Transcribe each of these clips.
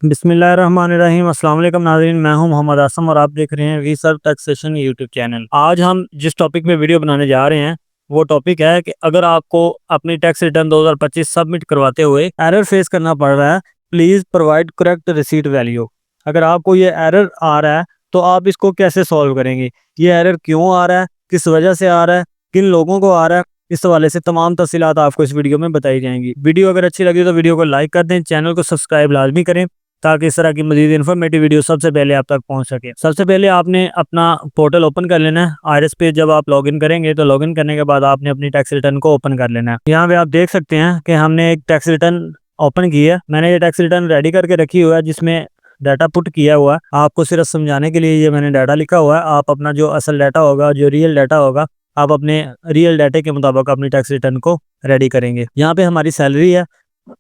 बिस्मिल्लाहिर्रहमानिर्रहीम। अस्सलाम वालेकुम नाज़रीन, मैं हूं मोहम्मद आसम और आप देख रहे हैं वीसर टैक्सेशन यूट्यूब चैनल। आज हम जिस टॉपिक में वीडियो बनाने जा रहे हैं वो टॉपिक है कि अगर आपको अपनी टैक्स रिटर्न 2025 सबमिट करवाते हुए एरर फेस करना पड़ रहा है, please provide correct receipt value. अगर आपको ये एरर आ रहा है तो आप इसको कैसे सॉल्व करेंगे, ये एरर क्यों आ रहा है, किस वजह से आ रहा है, किन लोगों को आ रहा है, इस हवाले से तमाम तफसीलात आपको इस वीडियो में बताई जाएंगी। वीडियो अगर अच्छी लगी तो वीडियो को लाइक कर दें, चैनल को सब्सक्राइब लाजमी करें ताकि इस तरह की मज़ीद इन्फॉर्मेटिव वीडियो सबसे पहले आप तक पहुंच सके। सबसे पहले आपने अपना पोर्टल ओपन कर लेना है। आईआरएस पे जब आप लॉगिन करेंगे तो लॉगिन करने के बाद आपने अपनी टैक्स रिटर्न को ओपन कर लेना है। यहाँ पे आप देख सकते हैं कि हमने एक टैक्स रिटर्न ओपन की है। मैंने ये टैक्स रिटर्न रेडी करके रखी हुआ है जिसमें डाटा पुट किया हुआ है। आपको सिर्फ समझाने के लिए ये मैंने डाटा लिखा हुआ है। आप अपना जो असल डाटा होगा, जो रियल डाटा होगा, आप अपने रियल डाटे के मुताबिक अपनी टैक्स रिटर्न को रेडी करेंगे। यहाँ पे हमारी सैलरी है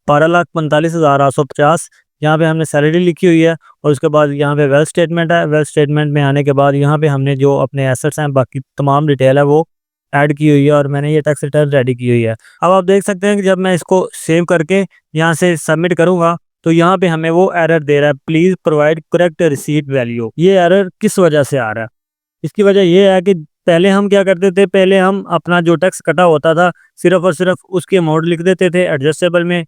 12,45,850। यहाँ पे हमने सैलरी लिखी हुई है और उसके बाद यहाँ पे वेल्थ स्टेटमेंट है। वेल्थ स्टेटमेंट में आने के बाद यहाँ पे हमने जो अपने एसेट्स हैं, बाकी तमाम डिटेल है वो ऐड की हुई है और मैंने ये टैक्स रिटर्न रेडी की हुई है। अब आप देख सकते हैं कि जब मैं इसको सेव करके यहाँ से सबमिट करूँगा तो यहाँ पे हमें वो एरर दे रहा है, please provide correct receipt value. ये एरर किस वजह से आ रहा है? इसकी वजह ये है कि पहले हम क्या करते थे, पहले हम अपना जो टैक्स कटा होता था सिर्फ और सिर्फ उसकी अमाउंट लिख देते थे एडजस्टेबल में,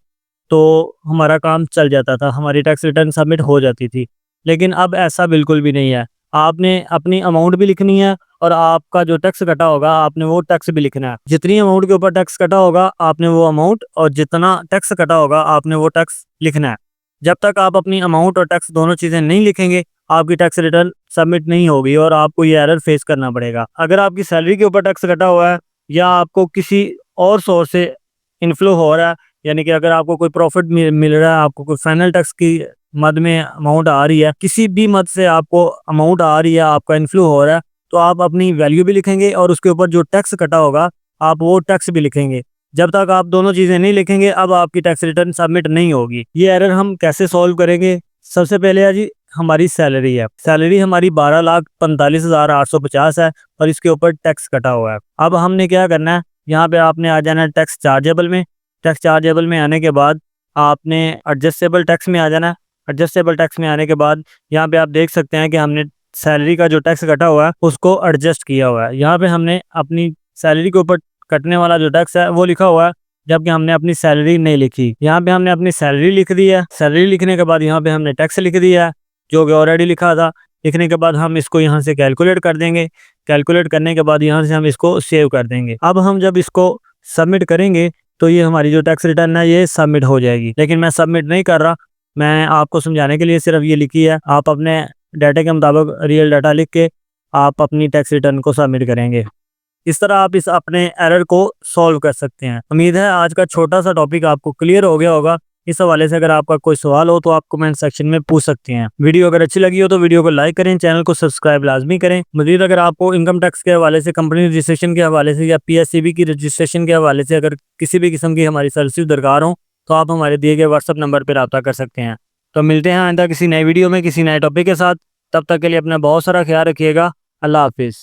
तो हमारा काम चल जाता था, हमारी टैक्स रिटर्न सबमिट हो जाती थी। लेकिन अब ऐसा बिल्कुल भी नहीं है। आपने अपनी अमाउंट भी लिखनी है और आपका जो टैक्स कटा होगा आपने वो टैक्स भी लिखना है। जितनी अमाउंट के ऊपर टैक्स कटा होगा आपने वो अमाउंट, और जितना टैक्स कटा होगा आपने वो टैक्स लिखना है। जब तक आप अपनी अमाउंट और टैक्स दोनों चीज़ें नहीं लिखेंगे आपकी टैक्स रिटर्न सबमिट नहीं होगी और आपको ये एरर फेस करना पड़ेगा। अगर आपकी सैलरी के ऊपर टैक्स कटा हुआ है या आपको किसी और सोर्स से इनफ्लो हो रहा है, यानी कि अगर आपको कोई प्रॉफिट मिल रहा है, आपको कोई फाइनल टैक्स की मद में अमाउंट आ रही है, किसी भी मद से आपको अमाउंट आ रही है, आपका इन्फ्लो हो रहा है, तो आप अपनी वैल्यू भी लिखेंगे और उसके ऊपर जो टैक्स कटा होगा आप वो टैक्स भी लिखेंगे। जब तक आप दोनों चीज़ें नहीं लिखेंगे अब आपकी टैक्स रिटर्न सबमिट नहीं होगी। ये एरर हम कैसे सॉल्व करेंगे? सबसे पहले है जी हमारी सैलरी है। सैलरी हमारी 12,45,850 है और इसके ऊपर टैक्स कटा हुआ है। अब हमने क्या करना है, यहाँ पे आपने आ जाना है टैक्स चार्जेबल में। टैक्स चार्जेबल में आने के बाद आपने एडजस्टेबल टैक्स में आ जाना है। एडजस्टेबल टैक्स में आने के बाद यहाँ पे आप देख सकते हैं कि हमने सैलरी का जो टैक्स कटा हुआ है उसको एडजस्ट किया हुआ है। यहाँ पे हमने अपनी सैलरी के ऊपर कटने वाला जो टैक्स है वो लिखा हुआ है, जबकि हमने अपनी सैलरी नहीं लिखी। यहाँ पे हमने अपनी सैलरी लिख दी है। सैलरी लिखने के बाद यहाँ पे हमने टैक्स लिख दिया है जो कि ऑलरेडी लिखा था। लिखने के बाद हम इसको यहाँ से कैलकुलेट कर देंगे। कैलकुलेट करने के बाद यहाँ से हम इसको सेव कर देंगे। अब हम जब इसको सबमिट करेंगे तो ये हमारी जो टैक्स रिटर्न है ये सबमिट हो जाएगी। लेकिन मैं सबमिट नहीं कर रहा, मैं आपको समझाने के लिए सिर्फ ये लिखी है। आप अपने डाटा के मुताबिक रियल डाटा लिख के आप अपनी टैक्स रिटर्न को सबमिट करेंगे। इस तरह आप इस अपने एरर को सॉल्व कर सकते हैं। उम्मीद है आज का छोटा सा टॉपिक आपको क्लियर हो गया होगा। इस हवाले से अगर आपका कोई सवाल हो तो आप कमेंट सेक्शन में पूछ सकते हैं। वीडियो अगर अच्छी लगी हो तो वीडियो को लाइक करें, चैनल को सब्सक्राइब लाजमी करें। मजीद अगर आपको इनकम टैक्स के हवाले से, कंपनी रजिस्ट्रेशन के हवाले से या पीएससीबी की रजिस्ट्रेशन के हवाले से अगर किसी भी किस्म की हमारी सर्विस दरकार हो तो आप हमारे दिए गए व्हाट्सअप नंबर पर रब्ता कर सकते हैं। तो मिलते हैं आइंदा किसी नई वीडियो में किसी नए टॉपिक के साथ। तब तक के लिए अपना बहुत सारा ख्याल रखिएगा। अल्लाह हाफिज़।